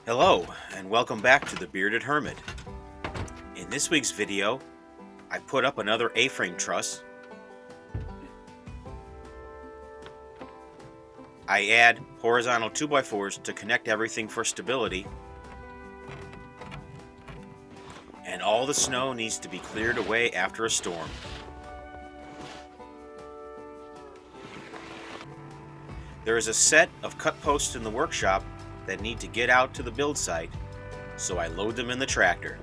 Hello, and welcome back to the Bearded Hermit. In this week's video, I put up another A-frame truss. I add horizontal 2x4s to connect everything for stability. And all the snow needs to be cleared away after a storm. There is a set of cut posts in the workshop that need to get out to the build site, so I load them in the tractor.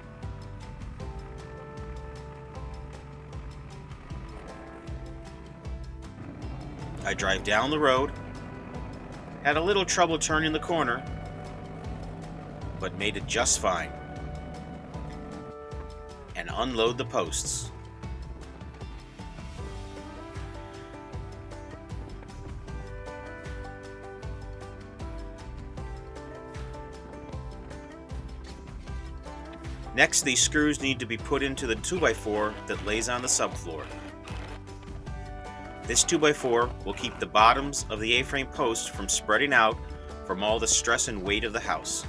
I drive down the road, had a little trouble turning the corner, but made it just fine, and unload the posts. Next, these screws need to be put into the 2x4 that lays on the subfloor. This 2x4 will keep the bottoms of the A-frame posts from spreading out from all the stress and weight of the house.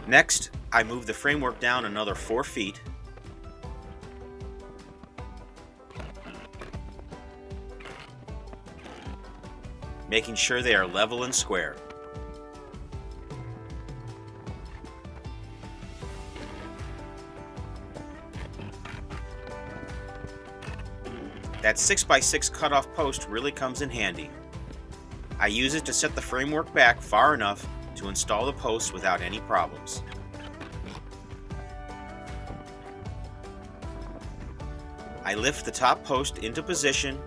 Next, I move the framework down another 4 feet. Making sure they are level and square. That 6x6 cutoff post really comes in handy. I use it to set the framework back far enough to install the posts without any problems. I lift the top post into position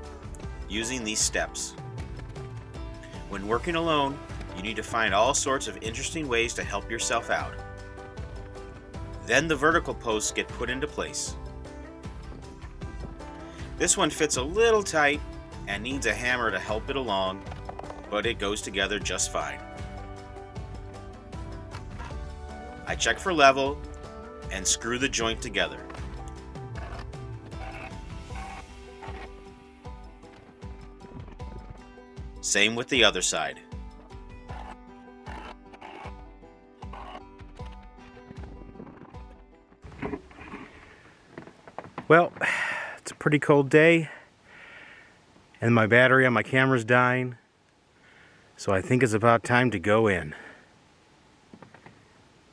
using these steps. When working alone, you need to find all sorts of interesting ways to help yourself out. Then the vertical posts get put into place. This one fits a little tight and needs a hammer to help it along, but it goes together just fine. I check for level and screw the joint together. Same with the other side. Well, it's a pretty cold day, and my battery on my camera's dying, so I think it's about time to go in.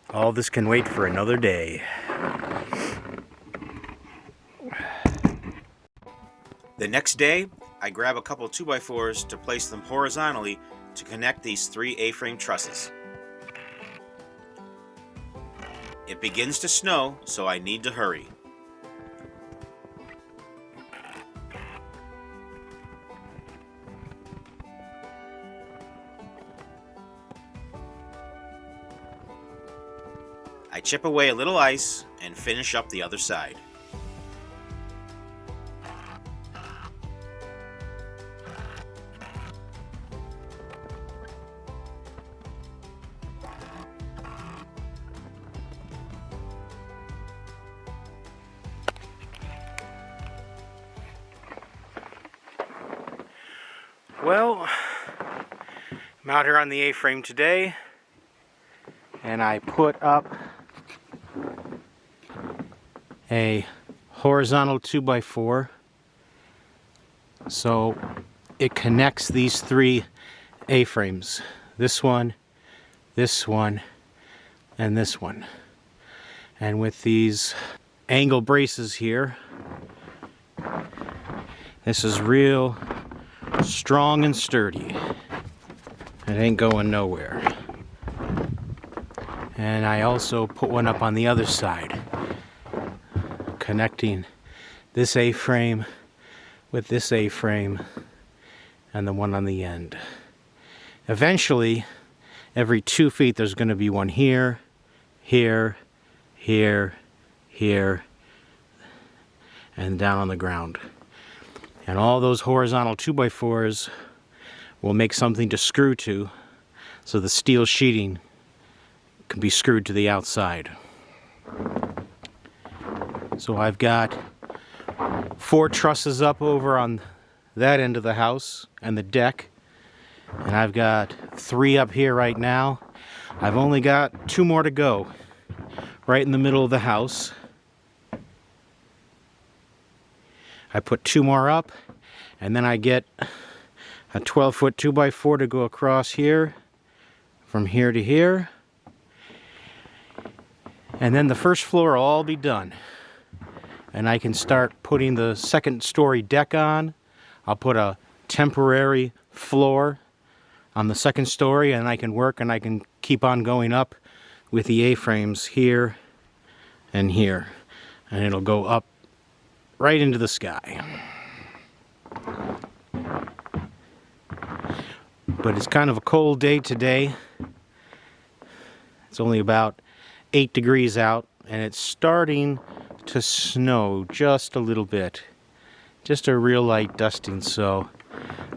All this can wait for another day. The next day, I grab a couple 2x4s to place them horizontally to connect these 3 A-frame trusses. It begins to snow, so I need to hurry. I chip away a little ice and finish up the other side. Well, I'm out here on the A-frame today, and I put up a horizontal 2x4 so it connects these 3 A-frames. This one, and this one. And with these angle braces here, this is real strong and sturdy. It ain't going nowhere. And I also put one up on the other side, connecting this A-frame with this A-frame and the one on the end. Eventually, every 2 feet there's going to be one here, here, here, here, and down on the ground. And all those horizontal 2x4s will make something to screw to, so the steel sheeting can be screwed to the outside. So I've got 4 trusses up over on that end of the house and the deck, and I've got 3 up here right now. I've only got 2 more to go right in the middle of the house. I put 2 more up, and then I get a 12-foot 2x4 to go across here from here to here, and then the first floor will all be done, and I can start putting the 2nd story deck on. I'll put a temporary floor on the 2nd story, and I can work, and I can keep on going up with the A-frames here and here, and it'll go up right into the sky. But it's kind of a cold day today. It's only about 8 degrees out, and it's starting to snow just a little bit. Just a real light dusting, so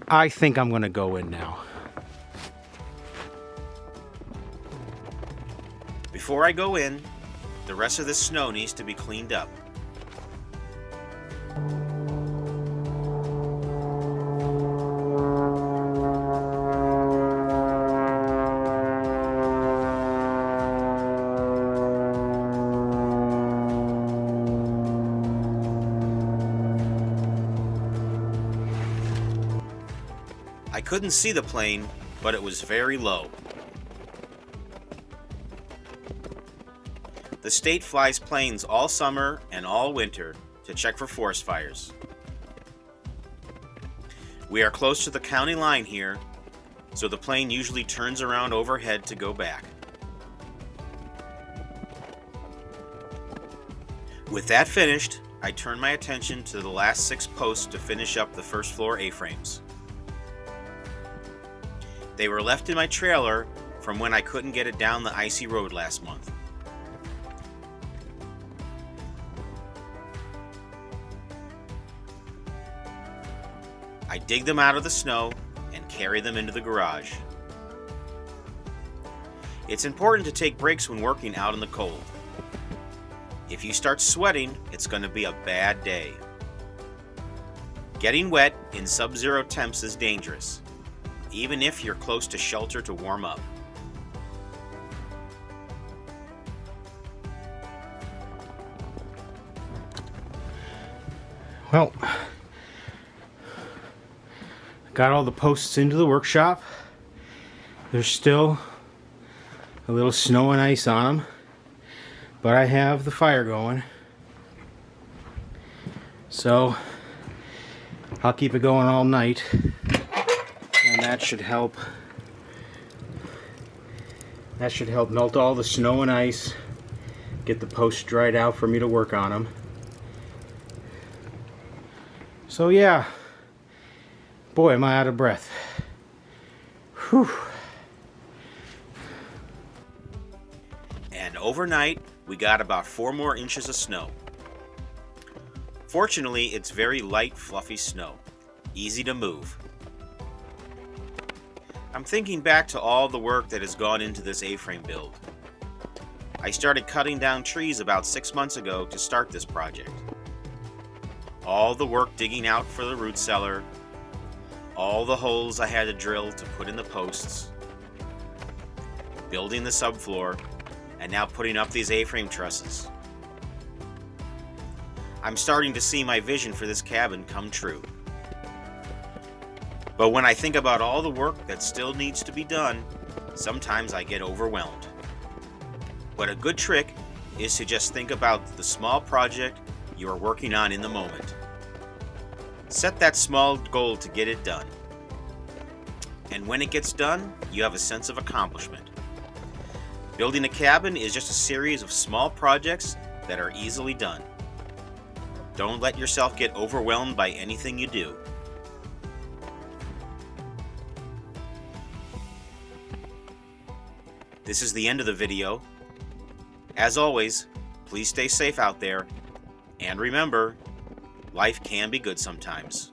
I think I'm going to go in now. Before I go in, the rest of the snow needs to be cleaned up. I couldn't see the plane, but it was very low. The state flies planes all summer and all winter to check for forest fires. We are close to the county line here, so the plane usually turns around overhead to go back. With that finished, I turn my attention to the last 6 posts to finish up the first floor A-frames. They were left in my trailer from when I couldn't get it down the icy road last month. I dig them out of the snow and carry them into the garage. It's important to take breaks when working out in the cold. If you start sweating, it's going to be a bad day. Getting wet in sub-zero temps is dangerous, even if you're close to shelter to warm up. Well, got all the posts into the workshop. There's still a little snow and ice on them, but I have the fire going, so I'll keep it going all night, and that should help melt all the snow and ice, get the posts dried out for me to work on them. So yeah, boy, am I out of breath. Whew. And overnight, we got about 4 more inches of snow. Fortunately, it's very light, fluffy snow, easy to move. I'm thinking back to all the work that has gone into this A-frame build. I started cutting down trees about 6 months ago to start this project. All the work digging out for the root cellar, all the holes I had to drill to put in the posts, building the subfloor, and now putting up these A-frame trusses. I'm starting to see my vision for this cabin come true. But when I think about all the work that still needs to be done, sometimes I get overwhelmed. But a good trick is to just think about the small project you are working on in the moment. Set that small goal to get it done. And when it gets done, you have a sense of accomplishment. Building a cabin is just a series of small projects that are easily done. Don't let yourself get overwhelmed by anything you do. This is the end of the video. As always, please stay safe out there, and remember, life can be good sometimes.